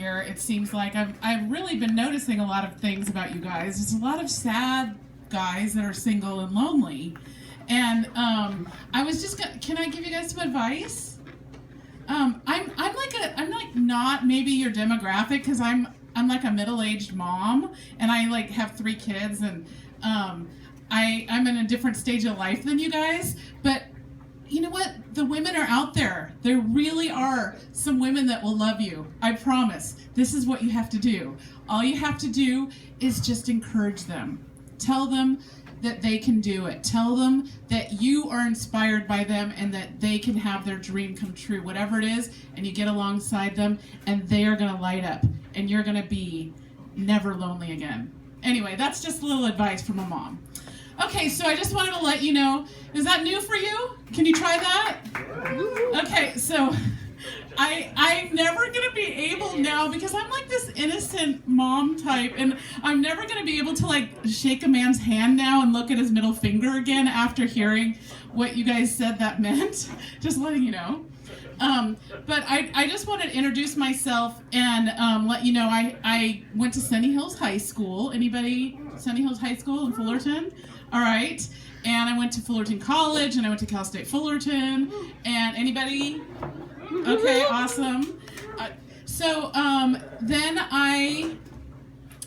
here. It seems like I've really been noticing a lot of things about you guys. There's a lot of sad guys that are single and lonely. And I was just gonna, can I give you guys some advice? I'm like not maybe your demographic, because I'm like a middle-aged mom, and I like have 3 kids, and I'm in a different stage of life than you guys. But you know what? The women are out there. There really are some women that will love you. I promise. This is what you have to do. All you have to do is just encourage them. Tell them that they can do it. Tell them that you are inspired by them and that they can have their dream come true, whatever it is, and you get alongside them and they are going to light up and you're going to be never lonely again. Anyway, that's just a little advice from a mom. Okay, so I just wanted to let you know, is that new for you? Can you try that? Okay, so I'm never going to be able now, because I'm like this innocent mom type, and I'm never going to be able to like shake a man's hand now and look at his middle finger again after hearing what you guys said that meant. Just letting you know. But I just wanted to introduce myself and let you know I went to Sunny Hills High School. Anybody? Sunny Hills High School in Fullerton? All right. And I went to Fullerton College, and I went to Cal State Fullerton. And anybody? Okay, awesome. So then I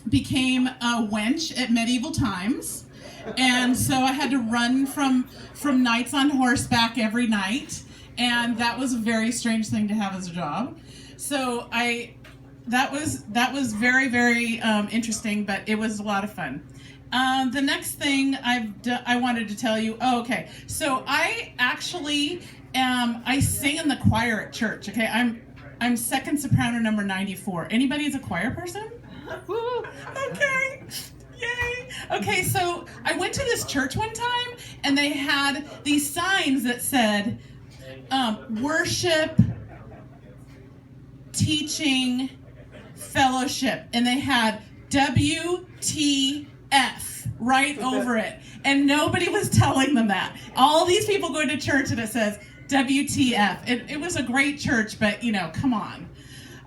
became a wench at medieval times. And so I had to run from knights on horseback every night. And that was a very strange thing to have as a job. So that was very, very interesting, but it was a lot of fun. The next thing I wanted to tell you. Oh, okay. So I actually I sing in the choir at church. Okay, I'm second soprano number 94. Anybody is a choir person? Woo! Okay. Yay! Okay, so I went to this church one time, and they had these signs that said worship, teaching, fellowship, and they had WTF right over it, and nobody was telling them that. All these people go to church and it says WTF. It was a great church, but you know, come on.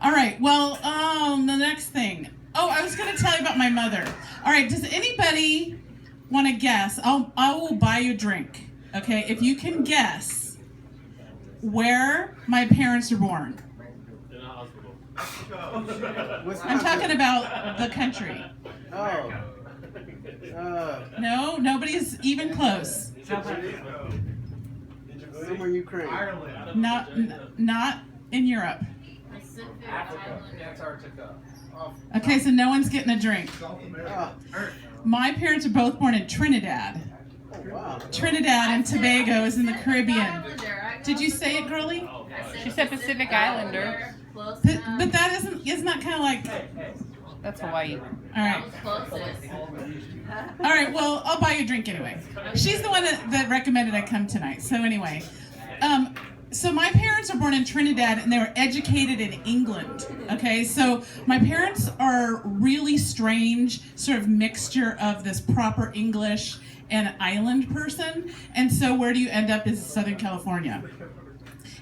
All right, well, the next thing. Oh, I was going to tell you about my mother. All right, does anybody want to guess? I will buy you a drink, okay, if you can guess where my parents were born. I'm talking about the country. Oh. No, nobody's even close. Somewhere in Ukraine. Not in Europe. Africa. Antarctica. Okay, so no one's getting a drink. Oh. My parents are both born in Trinidad. Oh, wow. Trinidad and Tobago is in the Caribbean. Did you say it, girlie? She said Pacific Islander. But that isn't that kind of like... That's Hawaii. All right. All right, well, I'll buy you a drink anyway. She's the one that recommended I come tonight. So anyway, so my parents are born in Trinidad, and they were educated in England. Okay, so my parents are really strange, sort of mixture of this proper English and island person. And so where do you end up is Southern California.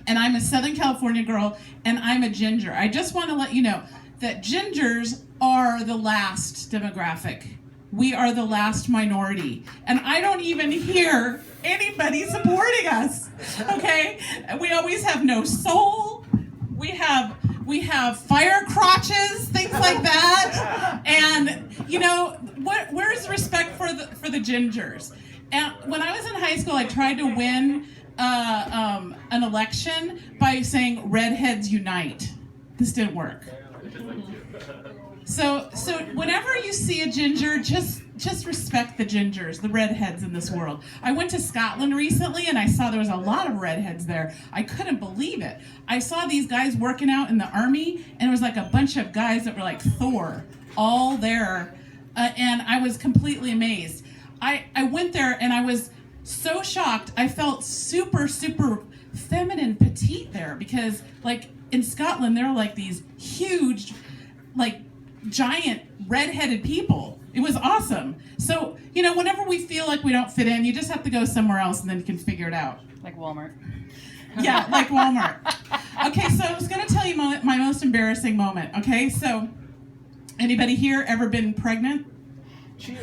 And I'm a Southern California girl, and I'm a ginger. I just want to let you know that gingers are the last demographic. We are the last minority. And I don't even hear anybody supporting us, okay? We always have no soul. We have fire crotches, things like that. And, you know, where's respect for the gingers? And when I was in high school, I tried to win an election by saying redheads unite. This didn't work. So whenever you see a ginger, just respect the gingers, the redheads in this world. I went to Scotland recently, and I saw there was a lot of redheads there. I couldn't believe it. I saw these guys working out in the army, and it was like a bunch of guys that were like Thor, all there, and I was completely amazed. I went there, and I was so shocked. I felt super, super feminine, petite there, because like in Scotland, there are like these huge, like giant redheaded people. It was awesome. So, you know, whenever we feel like we don't fit in, you just have to go somewhere else and then you can figure it out. Like Walmart. Yeah, like Walmart. Okay, so I was going to tell you my most embarrassing moment. Okay, so anybody here ever been pregnant? Cheers.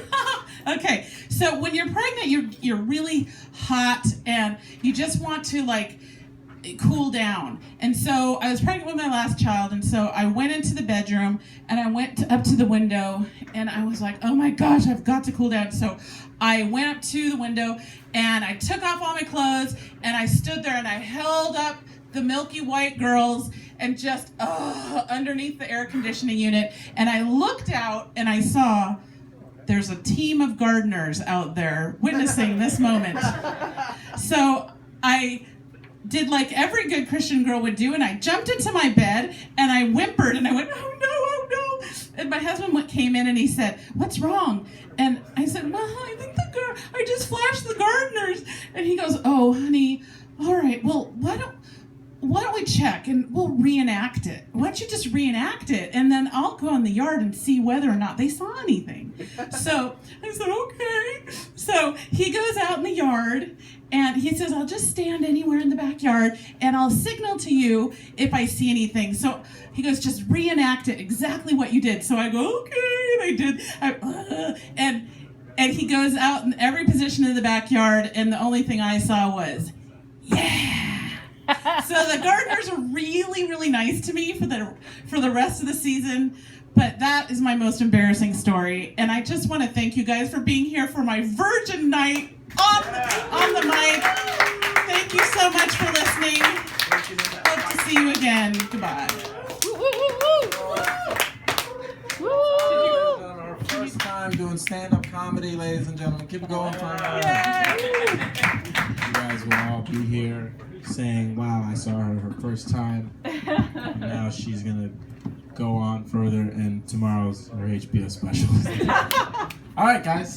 Okay, so when you're pregnant, you're really hot and you just want to like cool down. And so I was pregnant with my last child, and so I went into the bedroom and I went up to the window and I was like, oh my gosh, I've got to cool down. So I went up to the window and I took off all my clothes and I stood there and I held up the milky white girls and just underneath the air conditioning unit, and I looked out and I saw there's a team of gardeners out there witnessing this moment. So I did like every good Christian girl would do, and I jumped into my bed and I whimpered and I went, oh no, oh no. And my husband came in and he said, what's wrong? And I said, well, I think I just flashed the gardeners. And he goes, oh honey, all right, well, why don't we check and we'll reenact it? Why don't you just reenact it? And then I'll go in the yard and see whether or not they saw anything. So I said, okay. So he goes out in the yard and he says, I'll just stand anywhere in the backyard and I'll signal to you if I see anything. So he goes, just reenact it exactly what you did. So I go, okay. And I did. And he goes out in every position in the backyard, and the only thing I saw was, yeah. So the gardeners are really, really nice to me for the rest of the season. But that is my most embarrassing story. And I just want to thank you guys for being here for my virgin night on the mic. Thank you so much for listening. Hope to see you again. Goodbye. Our first time doing stand-up comedy, ladies and gentlemen. Keep it going for You guys will all be here saying, wow, I saw her first time. And now she's going to go on further, and tomorrow's her HBO special. All right, guys.